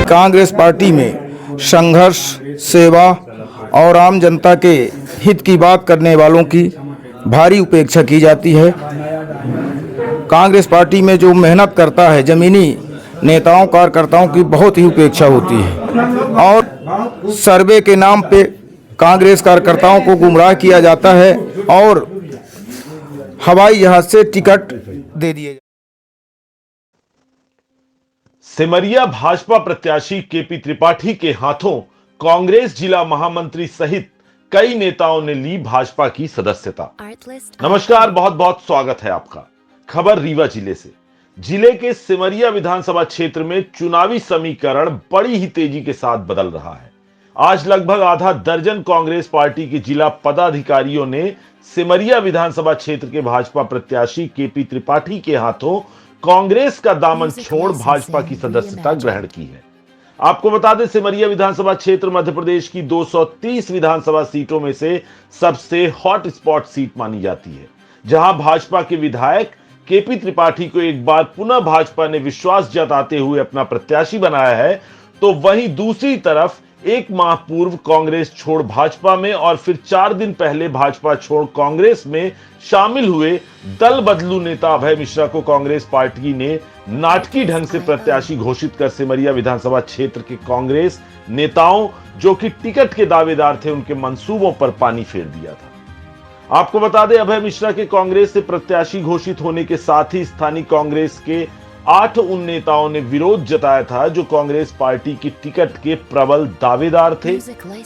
Congress party में संघर्ष, सेवा और आम जनता के हित की बात करने वालों की भारी उपेक्षा की जाती है। कांग्रेस पार्टी में जो मेहनत करता है, जमीनी नेताओं कार्यकर्ताओं की बहुत ही उपेक्षा होती है और सर्वे के नाम पे कांग्रेस कार्यकर्ताओं को गुमराह किया जाता है और हवाई जहाज से टिकट दे दिए। सिमरिया भाजपा प्रत्याशी केपी त्रिपाठी के हाथों कांग्रेस जिला महामंत्री सहित कई नेताओं ने ली भाजपा की सदस्यता। नमस्कार, बहुत बहुत स्वागत है आपका। खबर रीवा जिले से। जिले के सिमरिया विधानसभा क्षेत्र में चुनावी समीकरण बड़ी ही तेजी के साथ बदल रहा है। आज लगभग आधा दर्जन कांग्रेस पार्टी के जिला पदाधिकारियों ने सिमरिया विधानसभा क्षेत्र के भाजपा प्रत्याशी केपी त्रिपाठी के हाथों कांग्रेस का दामन छोड़ भाजपा की सदस्यता ग्रहण की है। आपको बता दें, सिमरिया विधानसभा क्षेत्र मध्य प्रदेश की 230 विधानसभा सीटों में से सबसे हॉट स्पॉट सीट मानी जाती है, जहां भाजपा के विधायक केपी त्रिपाठी को एक बार पुनः भाजपा ने विश्वास जताते हुए अपना प्रत्याशी बनाया है, तो वहीं दूसरी तरफ एक माह पूर्व कांग्रेस छोड़ भाजपा में और फिर 4 दिन पहले भाजपा छोड़ कांग्रेस में शामिल हुए दल बदलू नेता अभय मिश्रा को कांग्रेस पार्टी ने नाटकीय ढंग से प्रत्याशी घोषित कर सिमरिया विधानसभा क्षेत्र के कांग्रेस नेताओं जो कि टिकट के दावेदार थे, उनके मंसूबों पर पानी फेर दिया था। आपको बता दें, अभय मिश्रा के कांग्रेस से प्रत्याशी घोषित होने के साथ ही स्थानीय कांग्रेस के 8 उन नेताओं ने विरोध जताया था जो कांग्रेस पार्टी की टिकट के प्रबल दावेदार थे।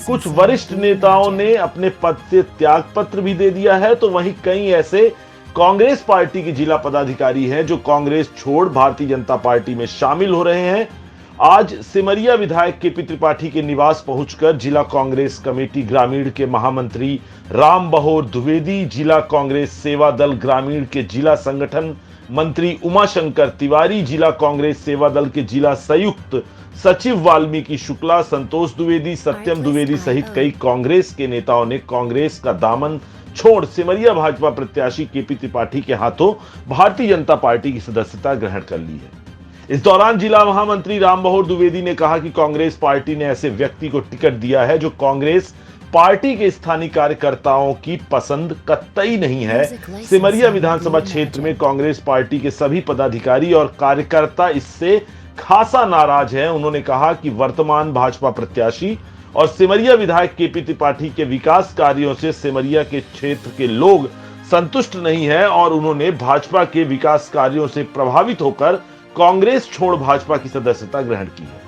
कुछ वरिष्ठ नेताओं ने अपने पद से त्याग पत्र भी दे दिया है, तो वहीं कई ऐसे कांग्रेस पार्टी के जिला पदाधिकारी हैं जो कांग्रेस छोड़ भारतीय जनता पार्टी में शामिल हो रहे हैं। आज सिमरिया विधायक केपी त्रिपाठी के निवास पहुंचकर जिला कांग्रेस कमेटी ग्रामीण के महामंत्री राम बहोर द्विवेदी, जिला कांग्रेस सेवा दल ग्रामीण के जिला संगठन मंत्री उमाशंकर तिवारी, जिला कांग्रेस सेवा दल के जिला संयुक्त सचिव वाल्मीकि शुक्ला, संतोष द्विवेदी, सत्यम द्विवेदी सहित कई कांग्रेस के नेताओं ने कांग्रेस का दामन छोड़ सिमरिया भाजपा प्रत्याशी केपी त्रिपाठी के हाथों भारतीय जनता पार्टी की सदस्यता ग्रहण कर ली है। इस दौरान जिला महामंत्री राम बहोर द्विवेदी ने कहा कि कांग्रेस पार्टी ने ऐसे व्यक्ति को टिकट दिया है जो कांग्रेस पार्टी के स्थानीय कार्यकर्ताओं की पसंद कतई नहीं है। सिमरिया विधानसभा क्षेत्र में कांग्रेस पार्टी के सभी पदाधिकारी और कार्यकर्ता इससे खासा नाराज हैं। उन्होंने कहा कि वर्तमान भाजपा प्रत्याशी और सिमरिया विधायक केपी त्रिपाठी के विकास कार्यों से सिमरिया के क्षेत्र के लोग संतुष्ट नहीं है और उन्होंने भाजपा के विकास कार्यों से प्रभावित होकर कांग्रेस छोड़ भाजपा की सदस्यता ग्रहण की है।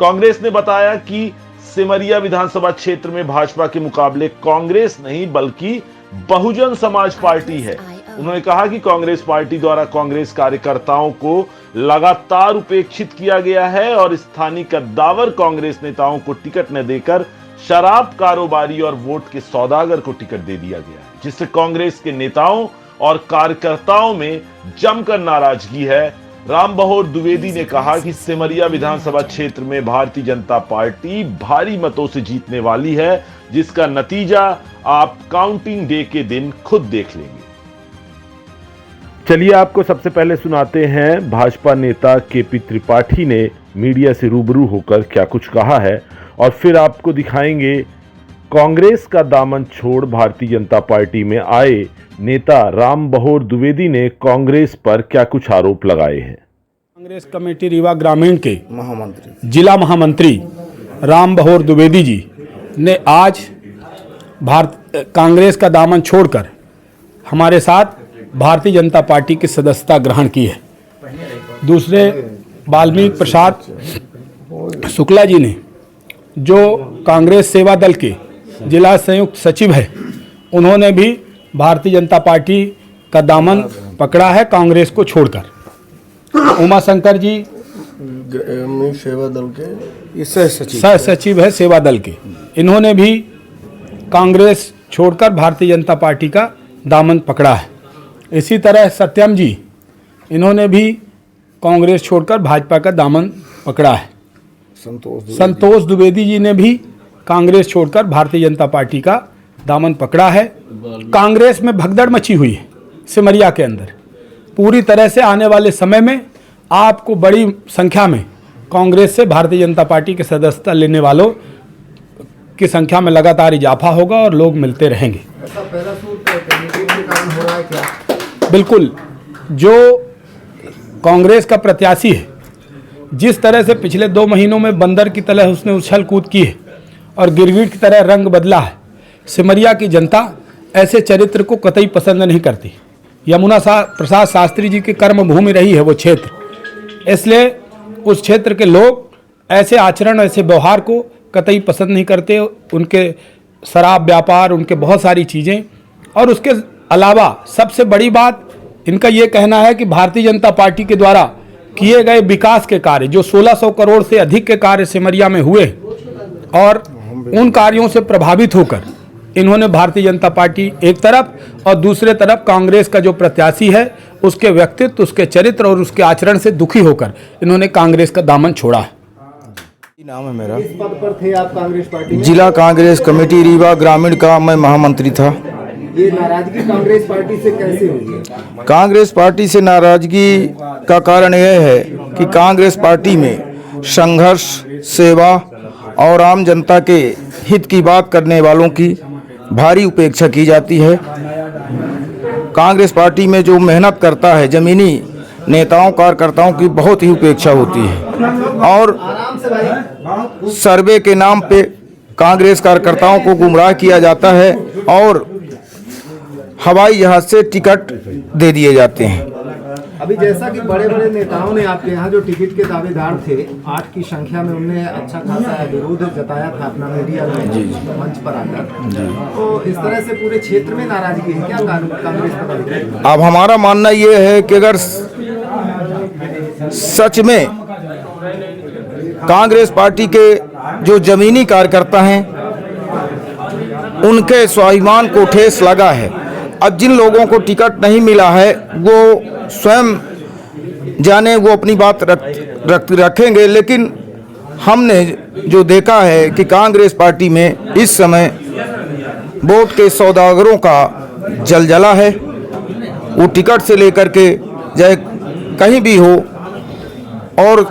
कांग्रेस ने बताया कि सिमरिया विधानसभा क्षेत्र में भाजपा के मुकाबले कांग्रेस नहीं बल्कि बहुजन समाज पार्टी है। उन्होंने कहा कि कांग्रेस पार्टी द्वारा कांग्रेस कार्यकर्ताओं को लगातार उपेक्षित किया गया है और स्थानीय कद्दावर कांग्रेस नेताओं को टिकट न देकर शराब कारोबारी और वोट के सौदागर को टिकट दे दिया गया है, जिससे कांग्रेस के नेताओं और कार्यकर्ताओं में जमकर नाराजगी है। राम बहोर द्विवेदी ने कहा कि सिमरिया विधानसभा क्षेत्र में भारतीय जनता पार्टी भारी मतों से जीतने वाली है, जिसका नतीजा आप काउंटिंग डे के दिन खुद देख लेंगे। चलिए आपको सबसे पहले सुनाते हैं भाजपा नेता केपी त्रिपाठी ने मीडिया से रूबरू होकर क्या कुछ कहा है और फिर आपको दिखाएंगे कांग्रेस का दामन छोड़ भारतीय जनता पार्टी में आए नेता राम बहोर द्विवेदी ने कांग्रेस पर क्या कुछ आरोप लगाए हैं। कांग्रेस कमेटी रीवा ग्रामीण के जिला महामंत्री राम बहोर द्विवेदी जी ने आज कांग्रेस का दामन छोड़कर हमारे साथ भारतीय जनता पार्टी की सदस्यता ग्रहण की है। दूसरे वाल्मीकि प्रसाद शुक्ला जी ने जो कांग्रेस सेवा दल के जिला संयुक्त सचिव है, उन्होंने भी भारतीय जनता पार्टी का दामन पकड़ा है कांग्रेस को छोड़कर। उमाशंकर जी सेवा दल के सह सचिव है सेवा दल के, इन्होंने भी कांग्रेस छोड़कर भारतीय जनता पार्टी का दामन पकड़ा है। इसी तरह सत्यम जी, इन्होंने भी कांग्रेस छोड़कर भाजपा का दामन पकड़ा है। संतोष द्विवेदी जी ने भी कांग्रेस छोड़कर भारतीय जनता पार्टी का दामन पकड़ा है। कांग्रेस में भगदड़ मची हुई है सिमरिया के अंदर। पूरी तरह से आने वाले समय में आपको बड़ी संख्या में कांग्रेस से भारतीय जनता पार्टी के सदस्यता लेने वालों की संख्या में लगातार इजाफा होगा और लोग मिलते रहेंगे। ऐसा पैराशूट कमेटी के कारण हो रहा है क्या? बिल्कुल, जो कांग्रेस का प्रत्याशी है, जिस तरह से पिछले 2 महीनों में बंदर की तरह उसने उछल कूद की है और गिरगिट की तरह रंग बदला है, सिमरिया की जनता ऐसे चरित्र को कतई पसंद नहीं करती। यमुना प्रसाद शास्त्री जी की कर्मभूमि रही है वो क्षेत्र, इसलिए उस क्षेत्र के लोग ऐसे आचरण, ऐसे व्यवहार को कतई पसंद नहीं करते। उनके शराब व्यापार, उनके बहुत सारी चीज़ें, और उसके अलावा सबसे बड़ी बात इनका ये कहना है कि भारतीय जनता पार्टी के द्वारा किए गए विकास के कार्य, जो 1600 करोड़ से अधिक के कार्य सिमरिया में हुए, और उन कार्यों से प्रभावित होकर इन्होंने भारतीय जनता पार्टी एक तरफ और दूसरे तरफ कांग्रेस का जो प्रत्याशी है उसके व्यक्तित्व, उसके चरित्र और उसके आचरण से दुखी होकर इन्होंने कांग्रेस का दामन छोड़ा है। नाम है मेरा। किस पद पर थे आप कांग्रेस पार्टी में? जिला कांग्रेस कमेटी रीवा ग्रामीण का मैं महामंत्री था। ये नाराजगी कांग्रेस पार्टी से कैसे हुई है? कांग्रेस पार्टी से नाराजगी का कारण यह है कि कांग्रेस पार्टी में संघर्ष, सेवा और आम जनता के हित की बात करने वालों की भारी उपेक्षा की जाती है। कांग्रेस पार्टी में जो मेहनत करता है, जमीनी नेताओं कार्यकर्ताओं की बहुत ही उपेक्षा होती है, और सर्वे के नाम पे कांग्रेस कार्यकर्ताओं को गुमराह किया जाता है और हवाई जहाज से टिकट दे दिए जाते हैं। अभी जैसा कि बड़े बड़े नेताओं ने आपके यहाँ जो टिकट के दावेदार थे 8 की संख्या में, उनने अच्छा खासा विरोध जताया था अपना मीडिया में मंच पर आकर, तो इस तरह से पूरे क्षेत्र में नाराजगी है क्या कांग्रेस पर? अब हमारा मानना ये है कि अगर सच में कांग्रेस पार्टी के जो जमीनी कार्यकर्ता हैं उनके स्वाभिमान को ठेस लगा है, अब जिन लोगों को टिकट नहीं मिला है वो स्वयं जाने, वो अपनी बात रखेंगे। लेकिन हमने जो देखा है कि कांग्रेस पार्टी में इस समय वोट के सौदागरों का जलजला है। वो टिकट से लेकर के चाहे कहीं भी हो, और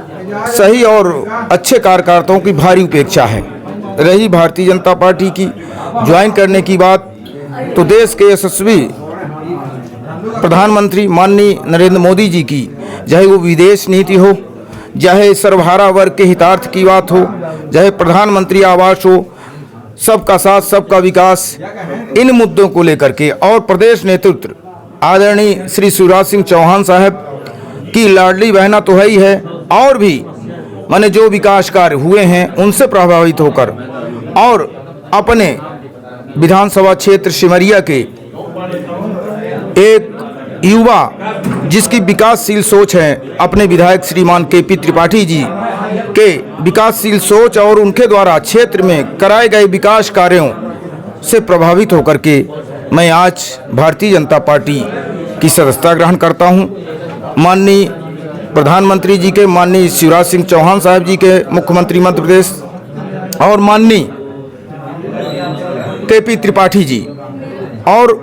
सही और अच्छे कार्यकर्ताओं की भारी उपेक्षा है। रही भारतीय जनता पार्टी की ज्वाइन करने की बात, तो देश के यशस्वी प्रधानमंत्री माननीय नरेंद्र मोदी जी की, चाहे वो विदेश नीति हो, चाहे सर्वहारा वर्ग के हितार्थ की बात हो, चाहे प्रधानमंत्री आवास हो, सबका साथ सबका विकास, इन मुद्दों को लेकर के, और प्रदेश नेतृत्व आदरणीय श्री शिवराज सिंह चौहान साहब की लाडली बहना तो है ही है, और भी माने जो विकास कार्य हुए हैं उनसे प्रभावित होकर, और अपने विधानसभा क्षेत्र सिमरिया के एक युवा जिसकी विकासशील सोच है, अपने विधायक श्रीमान केपी त्रिपाठी जी के विकासशील सोच और उनके द्वारा क्षेत्र में कराए गए विकास कार्यों से प्रभावित होकर के मैं आज भारतीय जनता पार्टी की सदस्यता ग्रहण करता हूं। माननीय प्रधानमंत्री जी के, माननीय शिवराज सिंह चौहान साहब जी के, मुख्यमंत्री मध्य प्रदेश, और माननीय केपी त्रिपाठी जी, और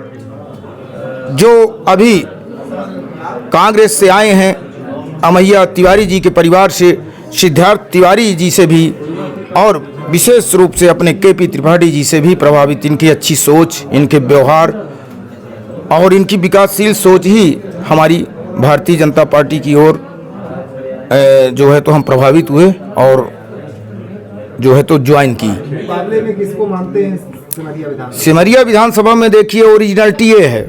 जो अभी कांग्रेस से आए हैं अमैया तिवारी जी के परिवार से, सिद्धार्थ तिवारी जी से भी, और विशेष रूप से अपने केपी त्रिपाठी जी से भी प्रभावित, इनकी अच्छी सोच, इनके व्यवहार और इनकी विकासशील सोच ही हमारी भारतीय जनता पार्टी की ओर जो है तो हम प्रभावित हुए और जो है तो ज्वाइन की। मुकाबले में किसको मानते हैं सिमरिया विधानसभा में? देखिए, ओरिजिनलिटी ये है,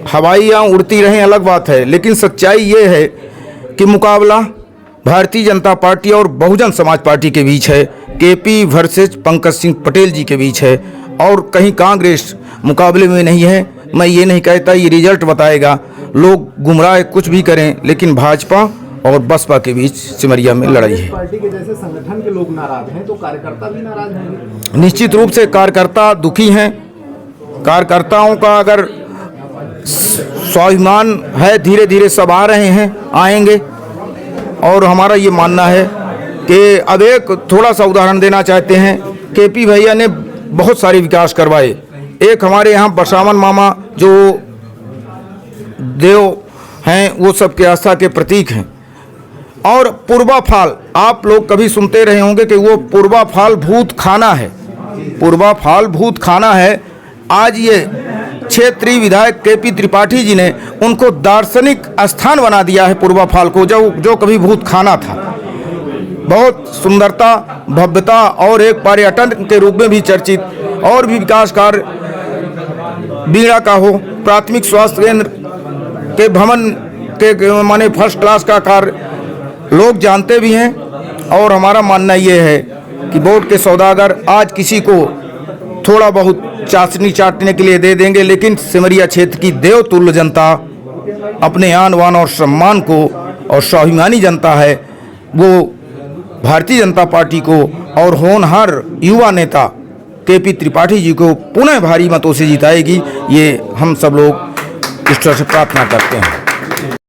हवाइयाँ उड़ती रहें अलग बात है, लेकिन सच्चाई ये है कि मुकाबला भारतीय जनता पार्टी और बहुजन समाज पार्टी के बीच है, केपी वर्सेस पंकज सिंह पटेल जी के बीच है, और कहीं कांग्रेस मुकाबले में नहीं है। मैं ये नहीं कहता, ये रिजल्ट बताएगा। लोग गुमराह कुछ भी करें, लेकिन भाजपा और बसपा के बीच सिमरिया में लड़ाई है। पार्टी के जैसे संगठन के लोग नाराज हैं, तो कार्यकर्ता भी नाराज होंगे। निश्चित रूप से कार्यकर्ता दुखी हैं। कार्यकर्ताओं का अगर स्वाभिमान है, धीरे धीरे सब आ रहे हैं, आएंगे, और हमारा ये मानना है कि अब एक थोड़ा सा उदाहरण देना चाहते हैं। केपी भैया ने बहुत सारे विकास करवाए। एक हमारे यहाँ बरसावन मामा जो देव हैं, वो सबके आस्था के प्रतीक हैं, और पूर्वाफाल, आप लोग कभी सुनते रहे होंगे कि वो पूर्वाफाल भूत खाना है, पूर्वाफाल भूत खाना है। आज ये क्षेत्रीय विधायक केपी त्रिपाठी जी ने उनको दार्शनिक स्थान बना दिया है पूर्वाफाल को, जो कभी भूत खाना था। बहुत सुंदरता, भव्यता और एक पर्यटन के रूप में भी चर्चित, और भी विकास कार्य बीड़ा का हो, प्राथमिक स्वास्थ्य केंद्र के भवन के माने फर्स्ट क्लास का कार्य लोग जानते भी हैं। और हमारा मानना ये है कि वोट के सौदागर आज किसी को थोड़ा बहुत चाशनी चाटने के लिए दे देंगे, लेकिन सिमरिया क्षेत्र की देवतुल्य जनता अपने आन बान और सम्मान को और स्वाभिमानी जनता है, वो भारतीय जनता पार्टी को और होनहार युवा नेता केपी त्रिपाठी जी को पुनः भारी मतों से जिताएगी। ये हम सब लोग ईश्वर से प्रार्थना करते हैं।